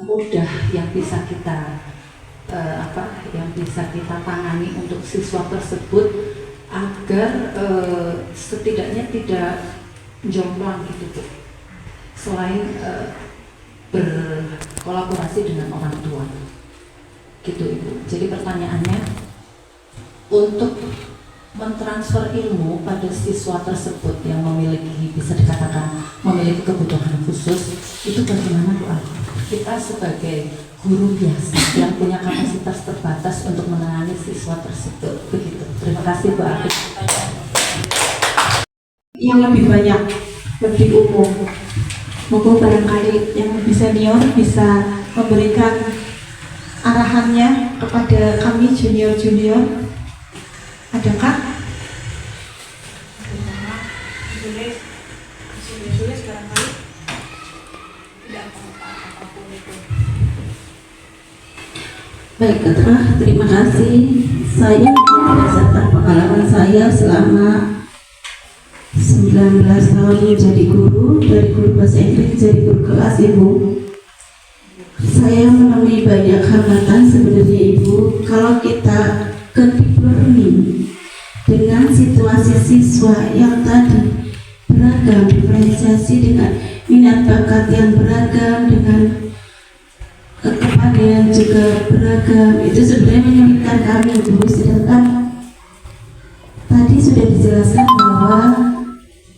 mudah yang bisa kita yang bisa kita tangani untuk siswa tersebut agar setidaknya tidak jomplang gitu Bu, selain berkolaborasi dengan orang tua gitu Ibu. Jadi pertanyaannya, untuk mentransfer ilmu pada siswa tersebut yang memiliki, bisa dikatakan memiliki kebutuhan khusus, itu bagaimana Bu Ali? Kita sebagai guru biasa yang punya kapasitas terbatas untuk menangani siswa tersebut, begitu. Terima kasih Bu Ali. Yang lebih banyak, lebih umum, monggo barangkali yang lebih senior bisa memberikan arahannya kepada kami junior-junior. Adakah? Baik, terima kasih. Saya berdasarkan pengalaman saya selama 19 tahun menjadi guru, dari guru bahasa Inggris jadi guru kelas Ibu, saya menemui banyak hambatan sebenarnya Ibu. Kalau kita ke deep learning dengan situasi siswa yang tadi beragam, diferensiasi dengan minat bakat yang beragam, dengan kepandaian juga beragam, itu sebenarnya menyulitkan kami Ibu. Sedangkan tadi sudah dijelaskan bahwa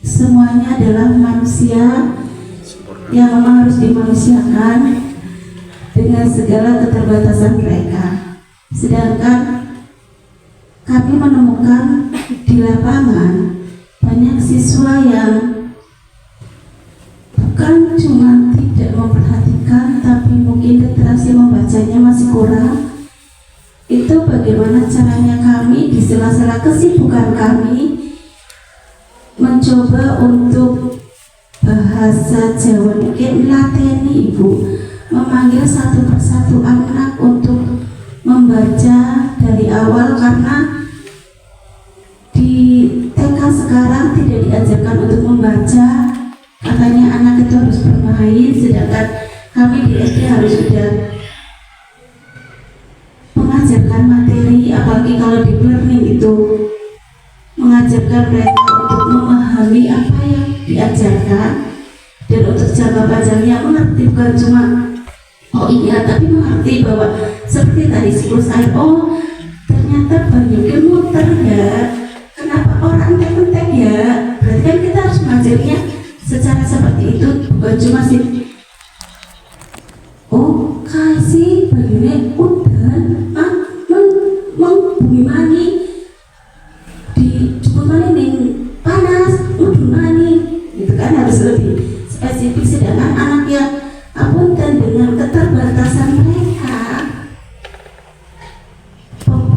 semuanya adalah manusia yang memang harus dimanusiakan dengan segala keterbatasan mereka. Sedangkan kami menemukan di lapangan banyak siswa yang bukan cuma tidak memperhatikan, tapi mungkin literasi membacanya masih kurang. Itu bagaimana caranya kami di sela-sela kesibukan kami mencoba untuk bahasa Jawa, mungkin lateni Ibu, memanggil satu persatu anak untuk membaca dari awal, karena di TK sekarang tidak diajarkan untuk membaca. Katanya anak itu harus bermain, sedangkan kami di SD harus sudah mengajarkan materi, apalagi kalau di learning itu mengajarkan mereka untuk memahami apa yang diajarkan dan untuk jangka panjangnya mengerti, bukan cuma oh iya, tapi mengerti bahwa seperti tadi siklus air, oh ternyata banyaknya muter ya, kenapa orang tek-tek ya, berarti kan kita harus mengajarnya secara seperti itu, bukan cuma sih oh kasih banyaknya udan bumi mani di cukup mani panas udah mani, gitu kan, harus lebih spesifik. Sedangkan anak yang apunten dengan keterbatasan mereka,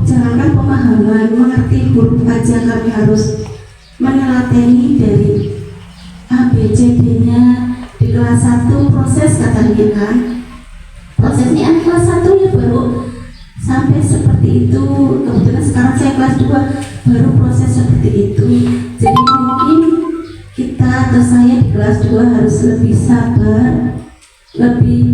jangankan pemahaman, mengerti huruf aja kami harus menelateni dari ABCD-nya di kelas 1 proses katanya kan. Prosesnya kelas 1 ya baru sampai seperti itu. Kebetulan sekarang saya kelas 2 baru proses seperti itu. Jadi mungkin kita atau saya di kelas 2 harus lebih sabar, lebih,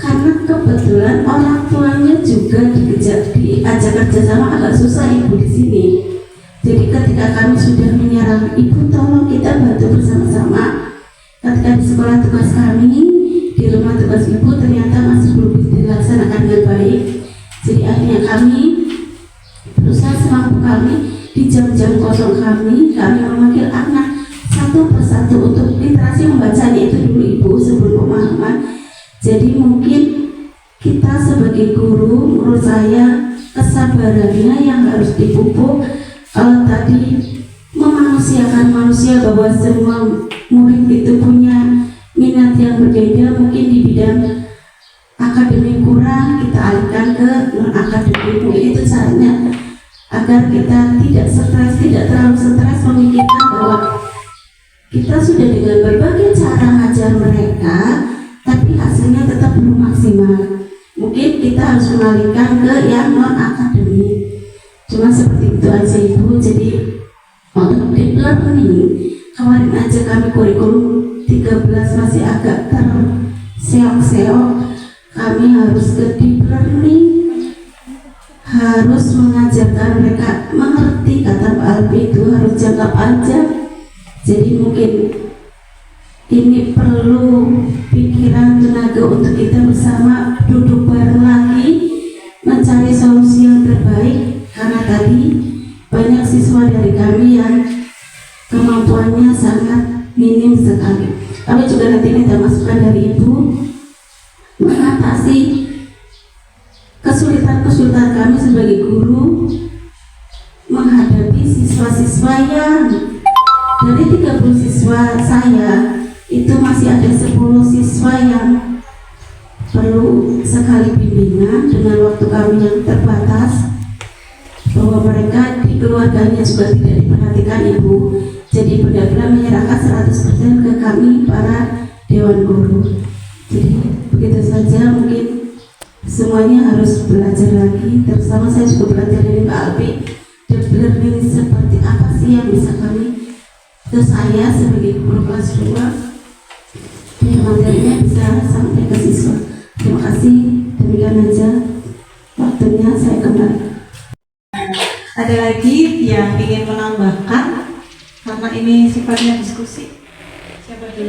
karena kebetulan orang tuanya juga diajak kerjasama agak susah Ibu di sini. Jadi ketika kami sudah menyerang Ibu, tolong kita bantu bersama-sama. Ketika di sekolah tugas kami, di rumah tugas Ibu ternyata masih belum dilaksanakan dengan baik. Jadi akhirnya kami berusaha semampu kami di jam-jam kosong kami memanggil anak satu persatu untuk literasi membacanya itu dulu Ibu sebelum pemahaman. Jadi mungkin kita sebagai guru, menurut saya kesabarannya yang harus dipupuk. Kalau tadi memanusiakan manusia bahwa semua murid itu punya minat yang berbeda, mungkin di bidang akademik kurang, kita alihkan ke non-akademik. Mungkin itu caranya agar kita tidak stres, tidak terlalu stres memikirkan bahwa kita sudah dengan berbagai cara ngajar mereka, tapi hasilnya tetap belum maksimal. Mungkin kita harus mengalihkan ke yang non-akademik. Cuma seperti itu aja Ibu. Jadi untuk deep learning kemarin aja kami kurikulum 13 masih agak terseok-seok, kami harus ke deep learning, harus mengajarkan mereka mengerti kata Pak Albi itu harus jangka panjang. Jadi mungkin ini perlu pikiran tenaga untuk kita bersama duduk bareng lagi mencari solusi yang terbaik, karena tadi banyak siswa dari kami yang kemampuannya sangat minim sekali. Kami juga nanti minta masukan dari Ibu mengatasi kesulitan-kesulitan kami sebagai guru menghadapi siswa-siswa yang dari 30 siswa saya itu masih ada 10 siswa yang perlu sekali bimbingan dengan waktu kami yang terbatas, bahwa mereka di keluarganya juga tidak diperhatikan Ibu. Jadi benar-benar menyerahkan 100% ke kami para dewan guru. Jadi begitu saja, mungkin semuanya harus belajar lagi. Terutama saya juga belajar dari Pak Albi, deep learning seperti apa sih yang bisa kami, terus saya sebagai guru kelas 2 yang materinya bisa sampai ke siswa. Terima kasih, demikian aja waktunya, saya kembali. Ada lagi yang ingin menambahkan? Karena ini sifatnya diskusi. Siapa dulu?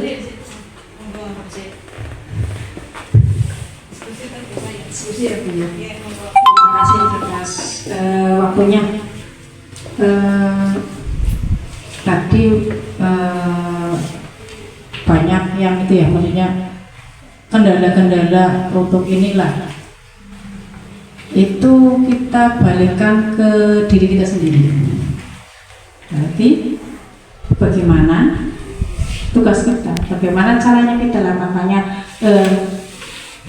Diskusi ya Bu ya. Terima kasih atas waktunya. Tadi banyak yang itu ya, maksudnya kendala-kendala untuk inilah itu kita balikkan ke diri kita sendiri. Berarti bagaimana tugas kita, bagaimana caranya kita lah. Makanya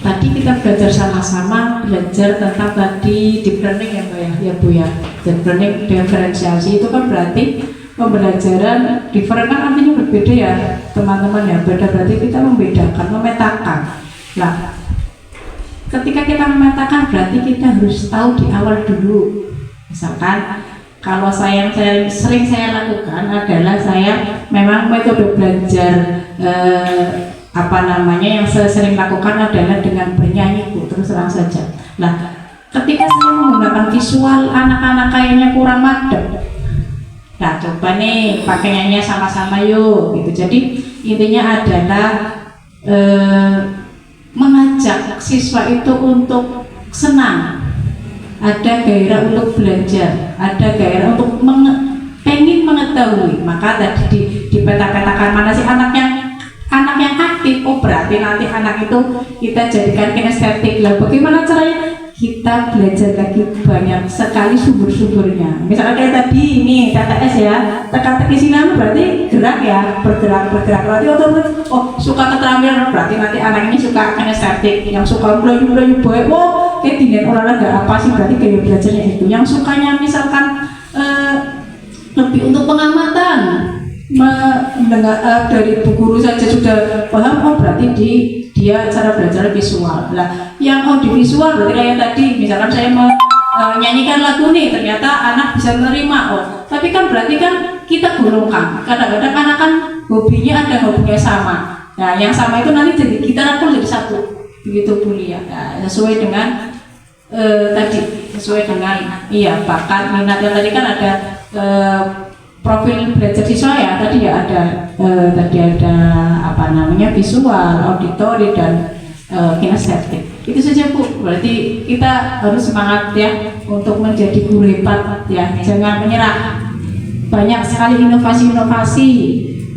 tadi kita belajar sama-sama, belajar tentang tadi deep learning ya Bu ya, Bu ya. Deep learning diferensiasi itu kan berarti pembelajaran different, kan artinya berbeda ya teman-teman ya. Beda berarti kita membedakan, memetakan. Nah, ketika kita memetakan berarti kita harus tahu di awal dulu. Misalkan kalau yang sering saya lakukan adalah saya memang metode belajar yang saya sering lakukan adalah dengan bernyanyi Bu, terus terang saja. Nah, ketika saya menggunakan visual, anak-anak kayaknya kurang madep. Nah, coba nih pakai nyanyi sama-sama yuk gitu. Jadi intinya adalah mengajak siswa itu untuk senang, ada gairah untuk belajar, ada gairah untuk pengen mengetahui. Maka tadi di peta-petakan mana sih anak yang aktif. Oh berarti nanti anak itu kita jadikan kinestetik. Lah bagaimana caranya? Kita belajar lagi banyak sekali sumber-sumbernya. Misalnya kayak tadi ini TTS ya, teka-teki silang berarti gerak ya, bergerak. Berarti suka keterampilan, berarti nanti anak ini suka kinestetik. Yang suka melayu baik, kayak dingin olahraga apa sih, berarti gaya belajarnya itu. Yang sukanya misalkan lebih untuk pengamatan, mendengar dari bu guru saja sudah paham, berarti dia cara belajar visual. Lah, yang audiovisual berarti kayak tadi, misalkan saya menyanyikan lagu nih, ternyata anak bisa menerima. Tapi kan berarti kan kita golongkan. Kadang-kadang anak kan hobinya sama. Nah, yang sama itu nanti jadi kita rangkul jadi satu. Begitu kuliah. Nah, sesuai dengan sesuai dengan bakat minat. Yang tadi kan ada profil belajar siswa ya, tadi ya ada visual, auditori dan kinestetik. Itu saja Bu. Berarti kita harus semangat ya untuk menjadi guru hebat ya, jangan menyerah. Banyak sekali inovasi-inovasi.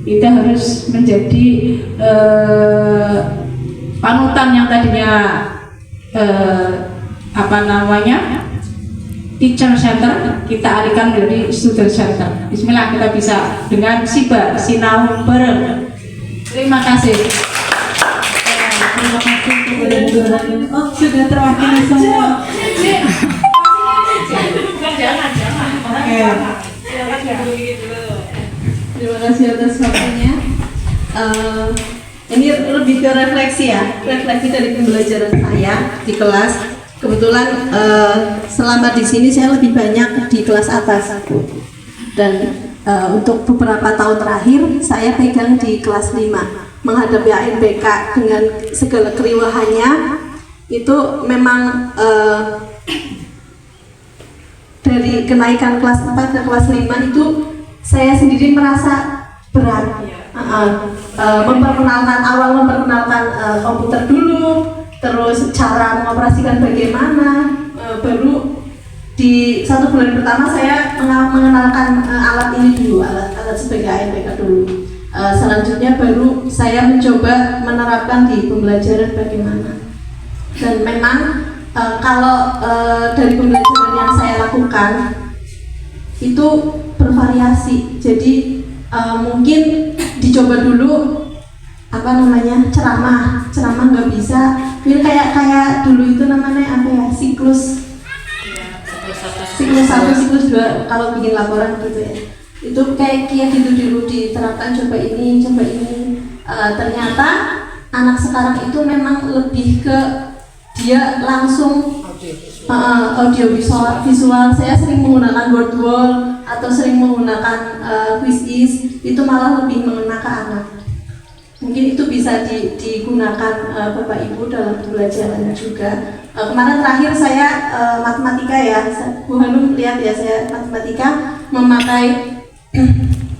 Kita harus menjadi panutan yang tadinya teacher center, kita alihkan menjadi student center. Bismillah, kita bisa dengan sinau bareng. Terima kasih. Terima kasih kepada guru. Sudah terwakili semua. Jangan. Oke. Terima kasih atas waktunya. Ini lebih ke refleksi ya, refleksi dari pembelajaran saya di kelas. Kebetulan selama di sini saya lebih banyak di kelas atas, dan untuk beberapa tahun terakhir saya pegang di kelas 5 menghadapi ANBK dengan segala keriuhannya. itu memang dari kenaikan kelas 4 ke kelas 5 itu saya sendiri merasa berat. Memperkenalkan komputer dulu, terus cara mengoperasikan bagaimana, baru di 1 bulan pertama saya mengenalkan alat ini dulu, alat sebagai ANPK dulu. Selanjutnya baru saya mencoba menerapkan di pembelajaran bagaimana. Dan memang kalau dari pembelajaran yang saya lakukan itu bervariasi. Jadi mungkin dicoba dulu ceramah nggak bisa. Mungkin kayak dulu itu namanya apa ya, siklus 1, siklus 2 kalau bikin laporan gitu ya. Itu kayak gitu dulu diterapkan, coba ini. Ternyata anak sekarang itu memang lebih ke dia langsung audiovisual. Saya sering menggunakan board wall atau sering menggunakan quiz itu malah lebih mengena ke anak. Mungkin itu bisa digunakan Bapak Ibu dalam pembelajaran juga. Kemarin terakhir saya matematika ya, Bu Hanum lihat ya, saya matematika memakai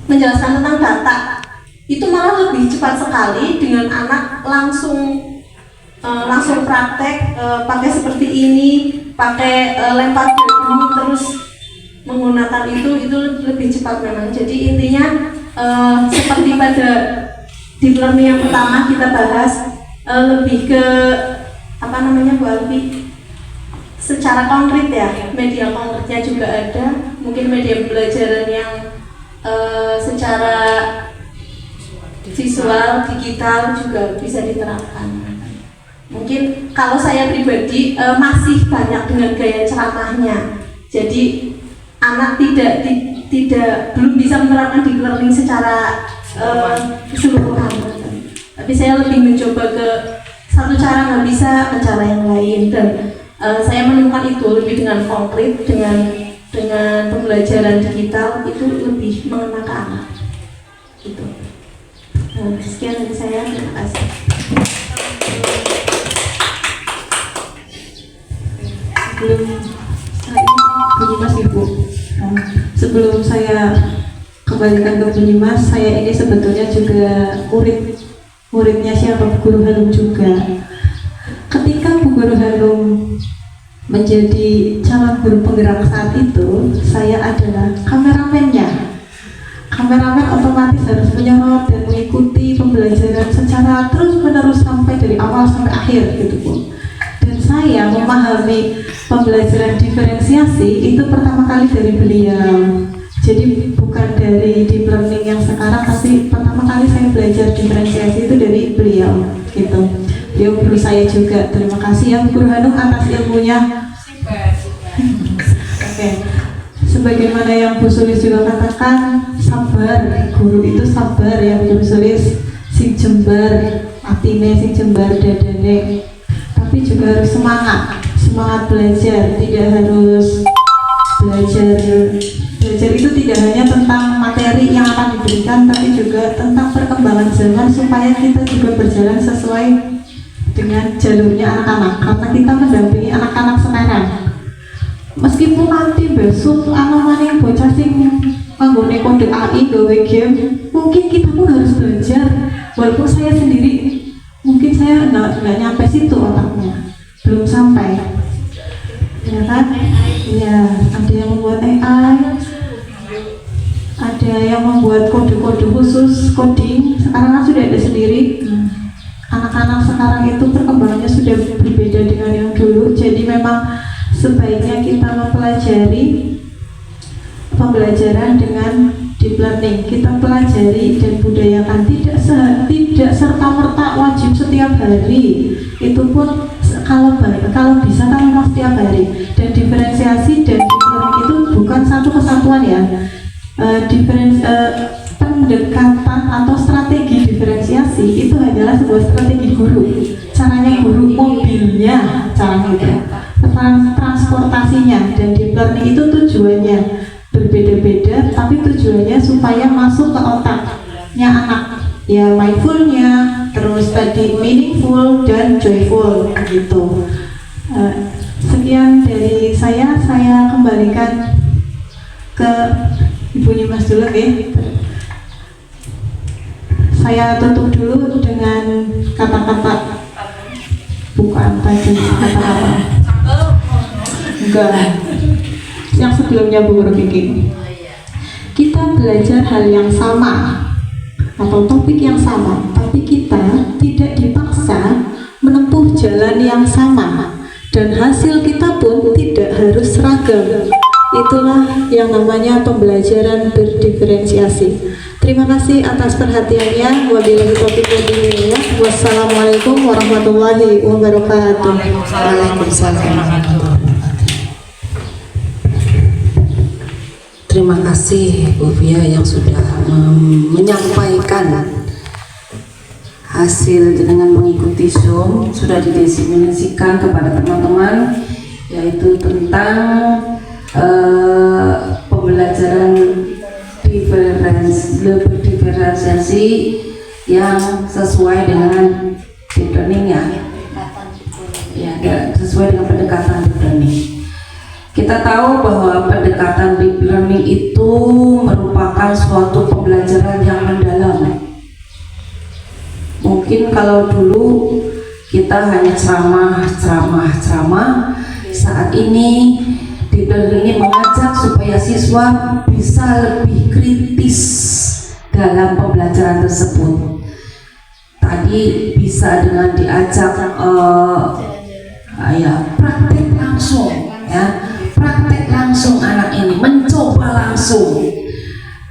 menjelaskan tentang data. Itu malah lebih cepat sekali dengan anak langsung praktek, pakai seperti ini, pakai lempar dadu terus menggunakan itu lebih cepat memang. Jadi intinya seperti pada deep learning yang pertama kita bahas, lebih ke Bu Alfi, secara konkret ya, media konkretnya juga ada, mungkin media pembelajaran yang secara visual, digital juga bisa diterapkan. Mungkin kalau saya pribadi masih banyak dengan gaya ceramahnya, jadi anak belum bisa menerapkan deep learning secara keseluruhan. Tapi saya lebih mencoba ke satu cara nggak bisa ke cara yang lain, dan saya menemukan itu lebih dengan konkret, dengan pembelajaran digital itu lebih mengena ke anak. Gitu. Sekian dari saya, terima kasih. Sebelum saya kembalikan ke Bunyimas, saya ini sebetulnya juga muridnya siapa, Bu Guru Hanum juga. Ketika Bu Guru Hanum menjadi calon guru penggerak saat itu, saya adalah kameramennya. Kameramen otomatis harus menyorot dan mengikuti pembelajaran secara terus-menerus sampai dari awal sampai akhir gitu Bu. Dan saya memahami pembelajaran diferensiasi itu pertama kali dari beliau. Jadi bukan dari deep learning yang sekarang, tapi pertama kali saya belajar diferensiasi itu dari beliau gitu. Beliau guru saya juga. Terima kasih ya Bu Guru Hanum atas ilmunya. Oke. Sebagaimana yang Bu Sulis juga katakan, sabar, guru itu sabar ya Bu Sulis, sing jembar atine, sing jembar dadane. Tapi juga harus semangat belajar, tidak harus belajar itu tidak hanya tentang materi yang akan diberikan, tapi juga tentang perkembangan zaman supaya kita juga berjalan sesuai dengan jalurnya anak-anak, karena kita mendampingi anak-anak sekarang. Meskipun nanti besok anak-anak yang bocah sing nganggone kode AI gawe game, mungkin kita pun harus belajar. Walaupun saya sendiri mungkin saya nggak nyampe situ otaknya, belum sampai, ya kan? Ya, ada yang membuat AI, ada yang membuat kode-kode khusus, coding. Sekarang kan sudah ada sendiri. Anak-anak sekarang itu perkembangannya sudah berbeda dengan yang dulu. Jadi memang sebaiknya kita mempelajari pembelajaran dengan deep learning. Kita pelajari dan budayakan, tidak serta-merta wajib setiap hari. Itu pun kalau bisa kan memang setiap hari. Dan diferensiasi dan deep learning itu bukan satu kesatuan ya. Pendekatan atau strategi diferensiasi itu hanyalah sebuah strategi guru. Caranya guru, mobilnya caranya itu, transportasinya. Dan deep learning itu tujuannya berbeda-beda, tapi tujuannya supaya masuk ke otaknya anak, ya mindfulnya, terus menulis tadi meaningful dan joyful gitu. Sekian dari saya kembalikan ke ibunya Mas dulu ya. Saya tutup dulu dengan kata-kata, bukan tadi kata-kata enggak, yang sebelumnya Bu Guru Kiki. Kita belajar hal yang sama atau topik yang sama, tapi kita tidak dipaksa menempuh jalan yang sama, dan hasil kita pun tidak harus seragam. Itulah yang namanya pembelajaran berdiferensiasi. Terima kasih atas perhatiannya. Wabillahi taufiq wal hidayah. Wassalamualaikum warahmatullahi wabarakatuh. Waalaikumsalam. Terima kasih Bu Fia yang sudah menyampaikan hasil dengan mengikuti Zoom, sudah didiseminasikan kepada teman-teman, yaitu tentang pembelajaran diferensiasi yang sesuai dengan deep learning ya, sesuai dengan pendekatan deep learning. Kita tahu bahwa pendekatan deep learning itu merupakan suatu pembelajaran yang mendalam. Mungkin kalau dulu kita hanya ceramah, saat ini deep learning ini mengajak supaya siswa bisa lebih kritis dalam pembelajaran tersebut. Tadi bisa dengan diajak praktek langsung, ya. Praktek langsung anak ini, mencoba langsung.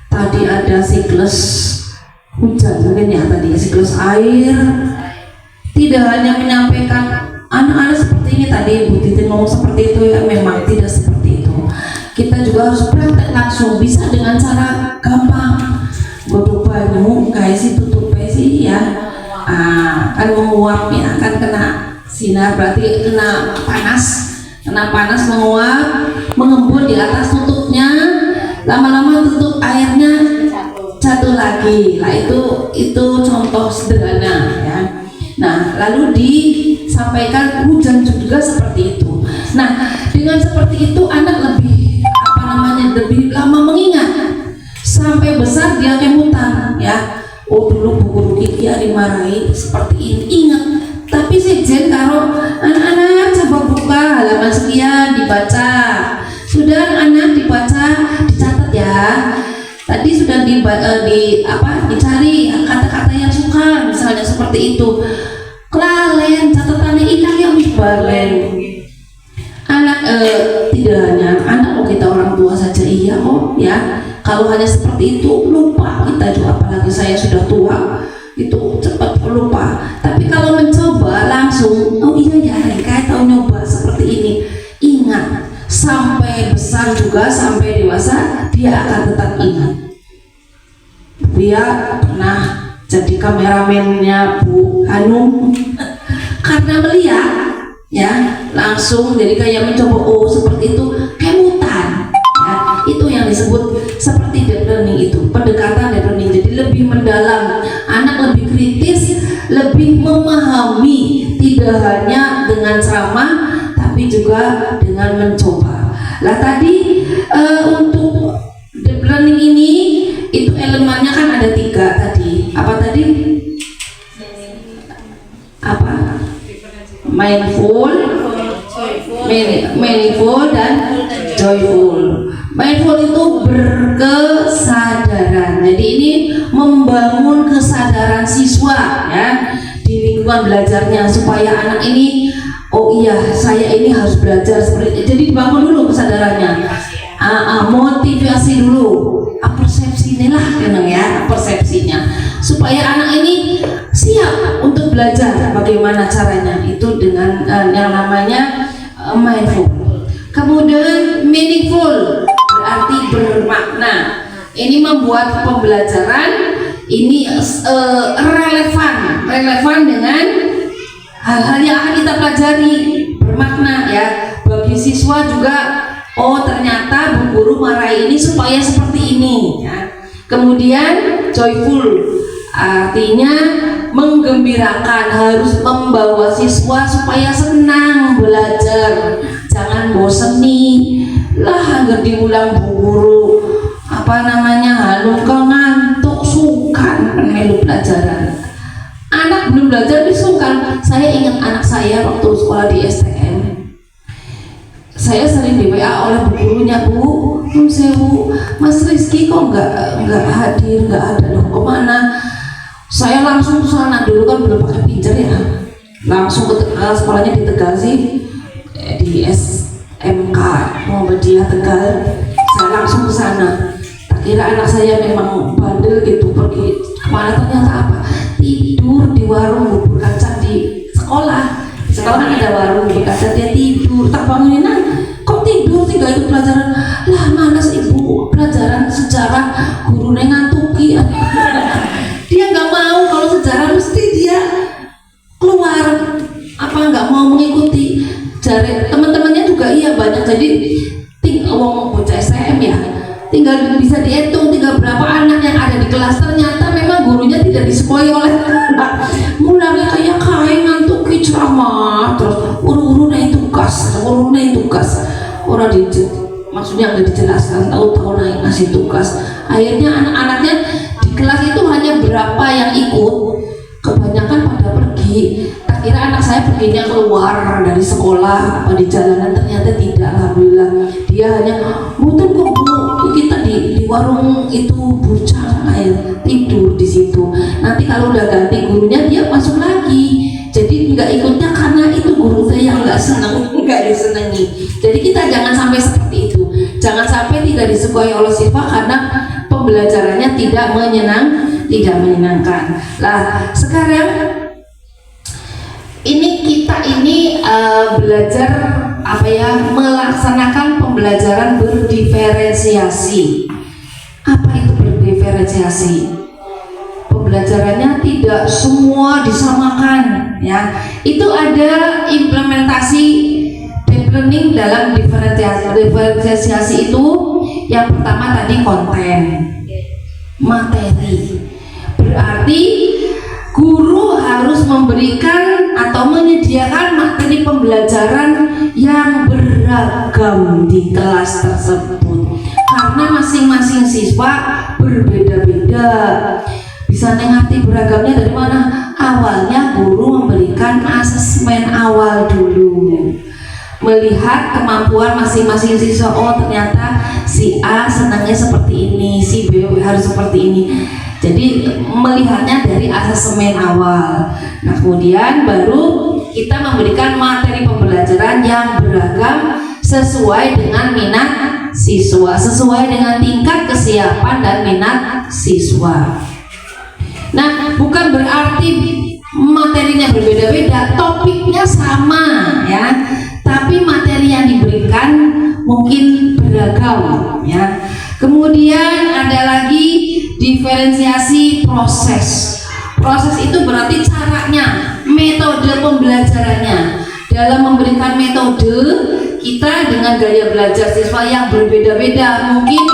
Tadi ada siklus hujan mungkin ya, tadi siklus air. Tidak hanya menyampaikan anak-anak seperti ini, tadi Bu Titin ngomong seperti itu, ya memang tidak seperti itu. Kita juga harus praktek langsung, bisa dengan cara gampang. Bodoh banyu, kayak si tutup sih ya. Kan menguap ya, kan kena sinar berarti kena panas menguap, mengembun di atas tutupnya, lama-lama tutup airnya jatuh lagi. Nah itu contoh sederhana ya. Nah lalu disampaikan hujan juga seperti itu. Nah dengan seperti itu anak lebih lebih lama mengingat, sampai besar dia kemutan ya. Oh dulu Bu Guru Kiki dimarahi seperti ini, ingat. Tapi sejen karo anak-anak coba buka halaman sekian, dibaca. Sudah anak dibaca, dicatat ya. Tadi sudah dicari kata-kata yang sukar, misalnya seperti itu. Kelalen catatannya hilang ya wis balen. Anak tidak hanya anak, kita orang tua saja iya kok ya. Kalau hanya seperti itu lupa kita juga, apalagi saya sudah tua itu cepat lupa. Tapi kalau mencoba langsung, oh iya ya, kayak tahu nyoba seperti ini, ingat sampai besar juga, sampai dewasa dia akan tetap ingat. Dia pernah jadi kameramennya Bu Hanum karena melihat ya langsung, jadi kayak mencoba, oh seperti itu kemutan ya. Itu yang disebut seperti deep learning, itu pendekatan deep learning. Jadi lebih mendalam, anak lebih kritis, lebih memahami, tidak hanya dengan ceramah tapi juga dengan mencoba. Lah tadi untuk deep learning ini itu elemennya kan ada 3 tadi. Apa tadi? Apa? Mindful, dan joyful. Mindful itu berkesadaran. Jadi ini membangun kesadaran siswa ya di lingkungan belajarnya, supaya anak ini, oh iya saya ini harus belajar seperti ini. Jadi dibangun dulu kesadarannya, motivasi dulu, persepsinya lah ya, persepsinya, supaya anak ini siap untuk belajar. Bagaimana caranya? Itu dengan yang namanya mindful. Kemudian meaningful, berarti bermakna. Ini membuat pembelajaran ini relevan dengan hal-hal yang akan kita pelajari, bermakna ya. Bagi siswa juga, oh ternyata Bu Guru marahi ini supaya seperti ini ya. Kemudian joyful, artinya menggembirakan, harus membawa siswa supaya senang belajar, jangan boseni lah agar diulang bu guru hanung ngantuk sukan melu pelajaran. Anak belum belajar disungkan. Saya ingat anak saya waktu sekolah di STM, saya sering di WA oleh bu gurunya, Bu, sewu, Mas Rizky kok nggak hadir, nggak ada loh, kemana? Saya langsung ke sana, dulu kan belum pakai pincer ya, langsung ke sekolahnya di Tegal sih, di SMK Muhammadiyah Tegal. Saya langsung ke sana. Tak kira anak saya memang bandel gitu, pergi kemana, ternyata apa? Tidur di warung bubur kacang di sekolah. Sekolah kan ada warung bubur kacang, dia tidur. Tak bangunin, kok tidur, tinggal ikut pelajaran. Lah mana sih ibu, pelajaran sejarah gurunya ngantuki. Dia nggak mau, kalau sejarah mesti dia keluar, apa nggak mau mengikuti. Jari teman-temannya juga iya banyak, jadi wong bocah STM ya, tinggal bisa dihitung tinggal berapa anak yang ada di kelas. Ternyata memang gurunya tidak disukai oleh anak, mulanya kayak ngantuk ceramah terus urung-urung naik tugas orang maksudnya nggak dijelaskan, tahu-tahu naik ngasih tugas. Akhirnya anak-anaknya di kelas itu hanya berapa yang ikut, kebanyakan pada pergi. Tak kira anak saya perginya keluar dari sekolah apa di jalanan, ternyata tidak. Alhamdulillah dia hanya muter kok Bu, kita di warung itu bucang air, tidur di situ. Nanti kalau udah ganti gurunya dia masuk lagi. Jadi nggak ikutnya karena itu guru saya yang nggak seneng, nggak disenangi. Jadi kita jangan sampai seperti itu, jangan sampai tidak disukai oleh siswa karena pembelajarannya tidak menyenangkan. Lah sekarang kita belajar melaksanakan pembelajaran berdiferensiasi. Apa itu berdiferensiasi? Pembelajarannya tidak semua disamakan ya. Itu ada implementasi deep learning dalam diferensiasi itu. Yang pertama tadi konten, materi. Berarti guru harus memberikan atau menyediakan materi pembelajaran yang beragam di kelas tersebut, karena masing-masing siswa berbeda-beda. Bisa ngerti beragamnya dari mana? Awalnya guru memberikan asesmen awal dulu, melihat kemampuan masing-masing siswa. Oh ternyata si A senangnya seperti ini, si B harus seperti ini. Jadi melihatnya dari asesmen awal. Nah kemudian baru kita memberikan materi pembelajaran yang beragam sesuai dengan minat siswa, sesuai dengan tingkat kesiapan dan minat siswa. Nah, bukan berarti materinya berbeda-beda, topiknya sama ya, tapi materi yang diberikan mungkin beragam ya. Kemudian ada lagi diferensiasi proses. Proses itu berarti caranya, metode pembelajarannya. Dalam memberikan metode, kita dengan gaya belajar siswa yang berbeda-beda. Mungkin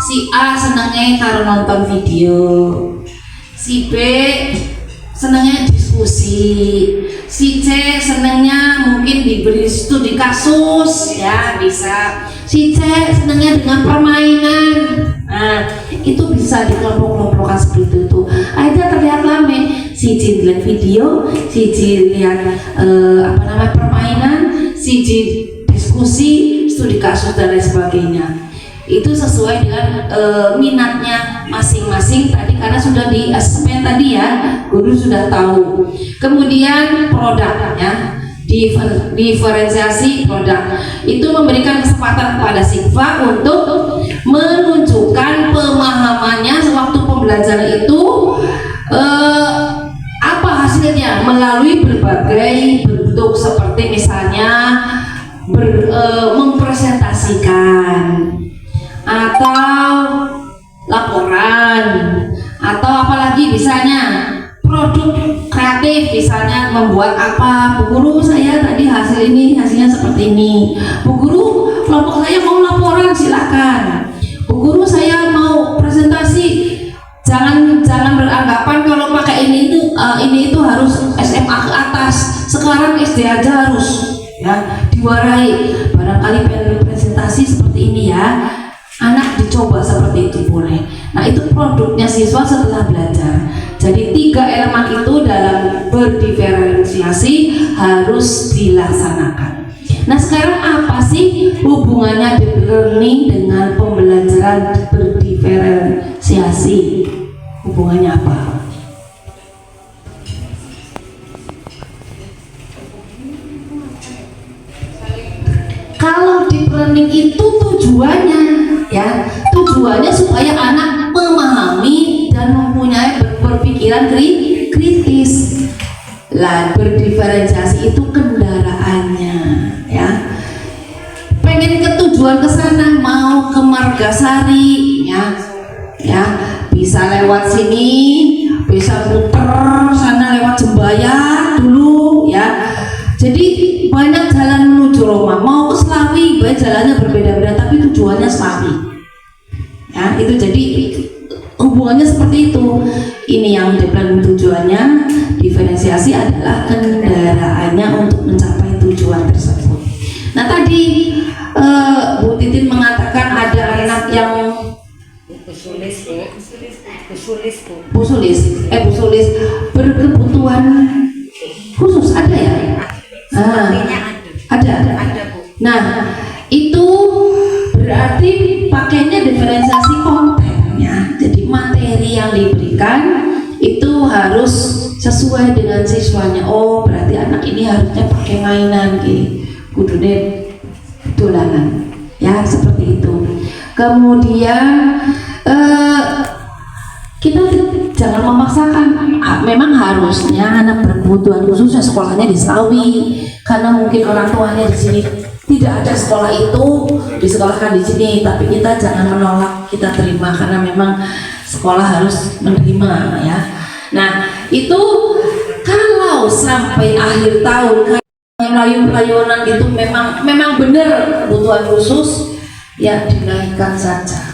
si A senangnya karena nonton video, si B senangnya diskusi, si C senangnya mungkin diberi studi kasus ya, bisa. Si C senangnya dengan permainan. Nah itu bisa dikelompok-kelompokkan seperti itu. Akhirnya terlihat rame. Si C lihat video, si C lihat permainan, si C diskusi, studi kasus dan lain sebagainya. Itu sesuai dengan minatnya masing-masing tadi, karena sudah di asesmen tadi ya, guru sudah tahu. Kemudian produknya, diferensiasi produk itu memberikan kesempatan kepada siswa untuk menunjukkan pemahamannya sewaktu pembelajaran itu. Apa hasilnya melalui berbagai bentuk, seperti misalnya mempresentasikan atau laporan, atau apalagi misalnya produk kreatif, misalnya membuat apa. Bu guru, saya tadi hasilnya seperti ini. Bu guru, kelompok saya mau laporan, silakan. Bu guru, saya mau presentasi jangan beranggapan kalau pakai ini itu harus SMA ke atas. Sekarang SD aja harus ya diwarai. Barangkali presentasi seperti ini ya, anak dicoba seperti itu boleh. Nah, itu produknya siswa setelah belajar. Jadi 3 elemen itu dalam berdiferensiasi harus dilaksanakan. Nah, sekarang apa sih hubungannya deep learning dengan pembelajaran berdiferensiasi? Hubungannya apa? Kalau deep learning itu tujuannya supaya anak memahami dan mempunyai berpikiran kritis. Lah, berdiferensiasi itu kendaraannya, ya. Pengen ke tujuan ke sana, mau ke Margasari, ya, bisa lewat sini, bisa puter sana lewat Jembayan dulu, ya. Jadi banyak jalan menuju Roma. Mau ke Slawi, banyak jalannya berbeda-beda, tapi tujuannya Slawi. Ya, itu jadi hubungannya seperti itu. Ini yang depan tujuannya, diferensiasi adalah kendaraannya untuk mencapai tujuan tersebut. Nah, tadi Bu Titin mengatakan ada anak yang busulis berkebutuhan khusus, ada ya? Ada. Nah, itu berarti pakainya diferensiasi kontennya. Jadi materi yang diberikan itu harus sesuai dengan siswanya. Oh, berarti anak ini harusnya pakai mainan kudune dolanan. Ya, seperti itu. Kemudian kita jangan memaksakan. Memang harusnya anak berkebutuhan khususnya sekolahnya di Slawi, karena mungkin orang tuanya di sini tidak ada sekolah itu, disekolahkan di sini. Tapi kita jangan menolak, kita terima karena memang sekolah harus menerima, ya. Nah, itu kalau sampai akhir tahun melayu-melayunan itu memang benar kebutuhan khusus, ya dinaikkan saja.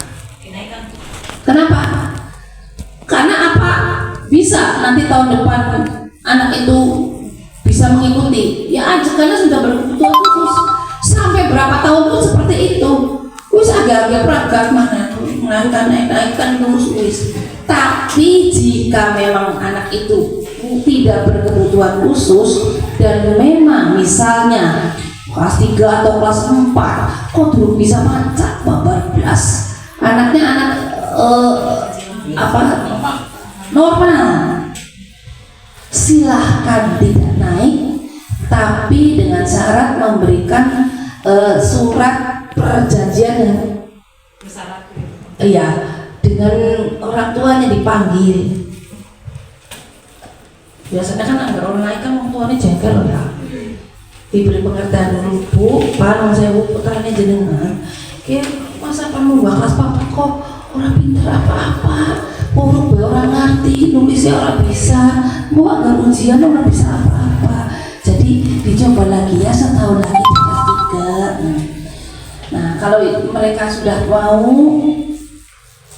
Kenapa? Karena apa? Bisa nanti tahun depan anak itu bisa mengikuti. Ya aja karena sudah berkebutuhan khusus. Sampai berapa tahun pun seperti itu. Wis agak-agak peragak mana naikkan terus. Tapi jika memang anak itu tidak berkebutuhan khusus dan memang misalnya kelas 3 atau kelas 4 kok belum bisa baca babar belas, anaknya anak normal, silahkan tidak naik, tapi dengan syarat memberikan surat perjanjian dengan orang tuanya dipanggil. Biasanya kan agar orang naik kan orang tuanya jengkel ya, diberi pengertian dulu, Bu, Pak, saya Bu putranya jenengan masa kamu kelas 4 kok orang pintar apa-apa, huruf orang ngerti, nulisnya orang bisa, mau agar ujian orang bisa apa-apa. Jadi dicoba lagi ya, setahun lagi kelas 3. Nah, kalau mereka sudah mau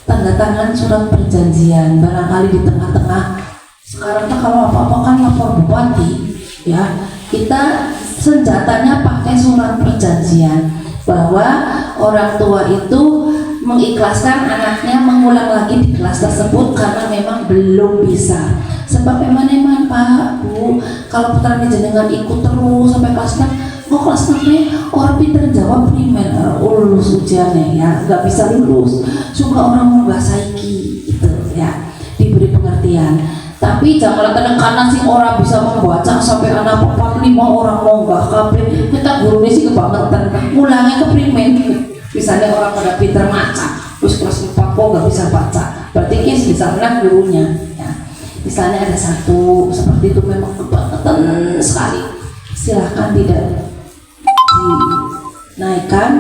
tanda tangan surat perjanjian, barangkali di tengah-tengah sekarang tuh kalau apa-apa kan lapor bupati, ya kita senjatanya pakai surat perjanjian bahwa orang tua itu mengikhlaskan anaknya mengulang lagi di kelas tersebut karena memang belum bisa. Sebab memang Pak, Bu, kalau putranya jenengan ikut terus sampai kelas 6, kok kelas 6 orang pinter jawab primer, lulus ujiannya ya, nggak bisa lulus. Suka orang mau saiki gitu ya, diberi pengertian. Tapi jangan kadang-kadang sih orang bisa membaca sampai anak 4-5 orang mau nggak kabeh. Kita gurunya sih kebangetan, mulangnya ke primer. Misalnya orang pada pinter maca, terus kelas 4 kok nggak bisa baca, berarti di sana gurunya. Ya. Misalnya ada satu seperti itu memang kebangetan sekali, silahkan tidak dinaikkan,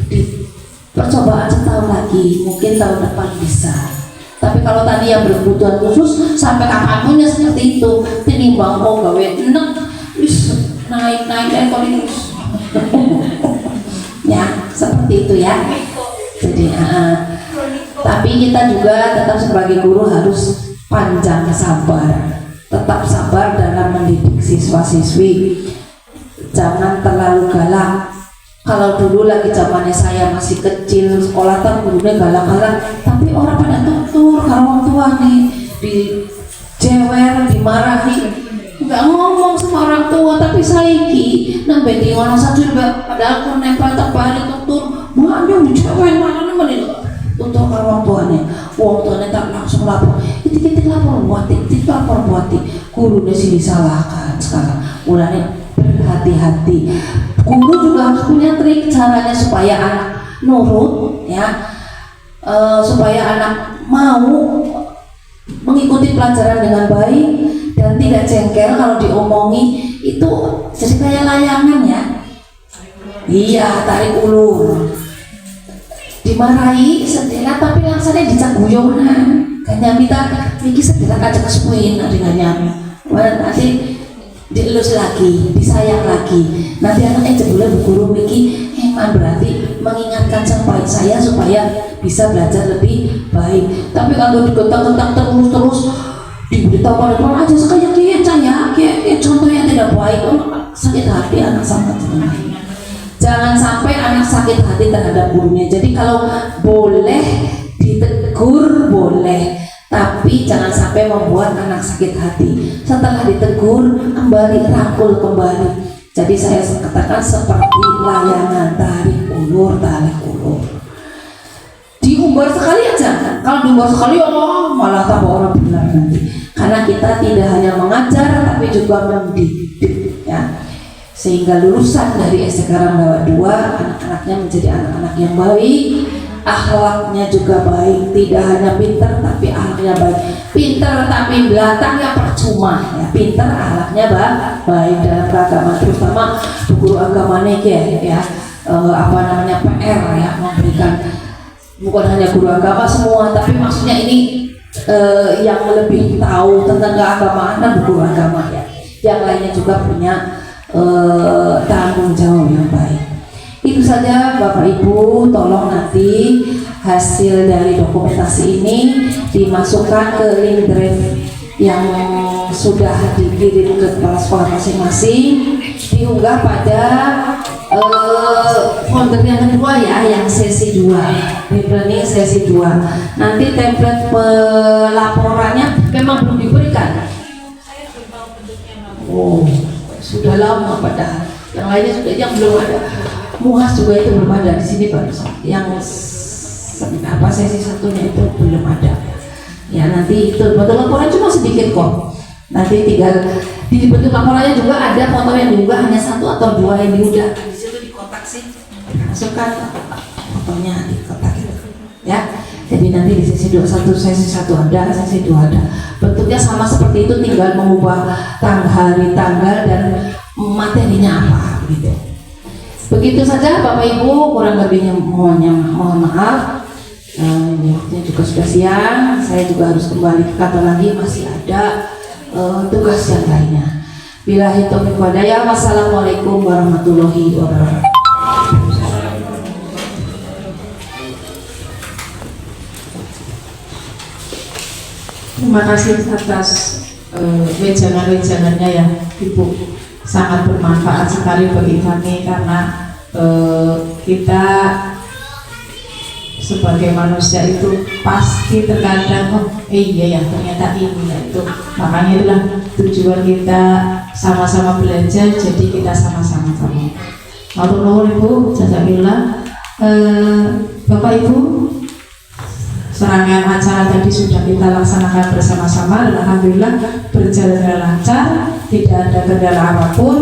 di percobaan setahun lagi, mungkin tahun depan bisa. Tapi kalau tadi yang berkebutuhan khusus sampai kapanpun ya seperti itu, tinimbang mau gawe enek, naik terus. Ya seperti itu ya. Jadi Tapi kita juga tetap sebagai guru harus panjang sabar, tetap sabar dalam mendidik siswa-siswi. Jangan terlalu galak. Kalau dulu lagi zamannya saya masih kecil, sekolah kan gurunya galak-galak, tapi orang pada tutur kalau orang tua nih dijewer, dimarahi, nggak ngomong sama orang tua. Tapi saiki nambe di ngono saja padahal aku nempel tebari tutur, banyak dijewer mana nemenin tutur kalau orang tuanya. Wong tuanya tak langsung lapor, titik lapor buati, gurunya sih disalahkan sekarang. Mulanya berhati-hati. Guru juga harus punya trik caranya supaya anak nurut, ya, supaya anak mau mengikuti pelajaran dengan baik dan tidak jengkel kalau diomongi. Itu jadi kayak layangan ya. Iya, tarik ulur, dimarahi sedera tapi langsungnya dicak guyonan. Kayaknya kita ini sedera aja kesuwen dengan nyami. Nanti dielus lagi, disayang lagi. Nanti anaknya jebule bu guru Miki emang berarti mengingatkan sampai saya supaya bisa belajar lebih baik. Tapi kalau digontak-gontak terus diberitahu pada aja sekaya kayak contoh yang tidak baik, sakit hati anak sangat. Jangan sampai anak sakit hati terhadap gurunya. Jadi kalau boleh ditegur boleh, tapi jangan sampai membuat anak sakit hati. Setelah ditegur, kembali rangkul kembali. Jadi saya katakan seperti layangan, tarik ulur. Diumbar sekali aja. Kalau diumbar sekali, oh malah tambah orang benar nanti. Karena kita tidak hanya mengajar, tapi juga mendidik, ya. Sehingga lulusan dari SD Karanggawa 2 anak-anaknya menjadi anak-anak yang baik. Akhlaknya juga baik, tidak hanya pintar tapi akhlaknya baik. Pintar tapi belakangnya percuma, ya. Pintar akhlaknya baik dalam beragama, terutama guru agama nih ya, PR ya, memberikan bukan hanya guru agama semua, tapi maksudnya ini yang lebih tahu tentang keagamaan dan guru agama ya. Yang lainnya juga punya tanggung jawab yang baik. Itu saja Bapak Ibu, tolong nanti hasil dari dokumentasi ini dimasukkan ke link drive yang sudah dikirim ke kepala sekolah masing-masing, diunggah pada folder yang kedua ya, yang sesi 2, e-learning sesi 2. Nanti template pelaporannya memang belum diberikan. Oh, sudah lama padahal. Yang lainnya sudah, yang belum ada. Muhas juga itu belum ada di sini baru yang sesi satunya itu belum ada. Ya nanti itu bentuk laporan cuma sedikit kok. Nanti tinggal di bentuk laporannya juga ada foto yang diunggah hanya 1 atau 2 yang diunggah. Di situ di kotak sih masukkan fotonya di kotak itu. Ya. Jadi nanti di sesi 1 ada, sesi 2 ada. Bentuknya sama seperti itu, tinggal mengubah hari tanggal dan materinya apa gitu. Begitu saja Bapak Ibu, kurang lebihnya mohon maaf. Waktunya juga sudah siang, saya juga harus kembali ke kantor lagi, masih ada tugas yang lainnya. Billahi taufiq wal hidayah. Wassalamualaikum warahmatullahi wabarakatuh. Terima kasih atas wejangan-wejangannya ya Ibu. Sangat bermanfaat sekali bagi kami karena kita sebagai manusia itu pasti terkadang iya ya ternyata ini ya itu. Makanya itulah tujuan kita sama-sama belajar, jadi kita sama-sama tahu. Matur nuwun Ibu, jazakillah. Bapak Ibu, serangkaian acara tadi sudah kita laksanakan bersama-sama dan alhamdulillah berjalan dengan lancar, tidak ada kendala apapun.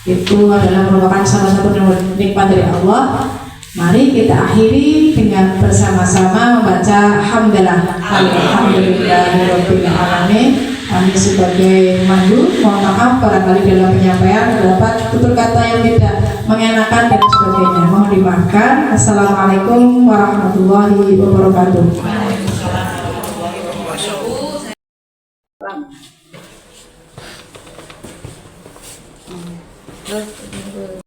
Itu adalah merupakan salah satu nikmat dari Allah. Mari kita akhiri dengan bersama-sama membaca hamdalah. Alhamdulillahirabbil alamin. Kami sebagai mandu mohon maaf barangkali dalam penyampaian terdapat tutur kata yang tidak mengenakan dan sebagainya. Mohon dimaafkan. Assalamualaikum warahmatullahi wabarakatuh.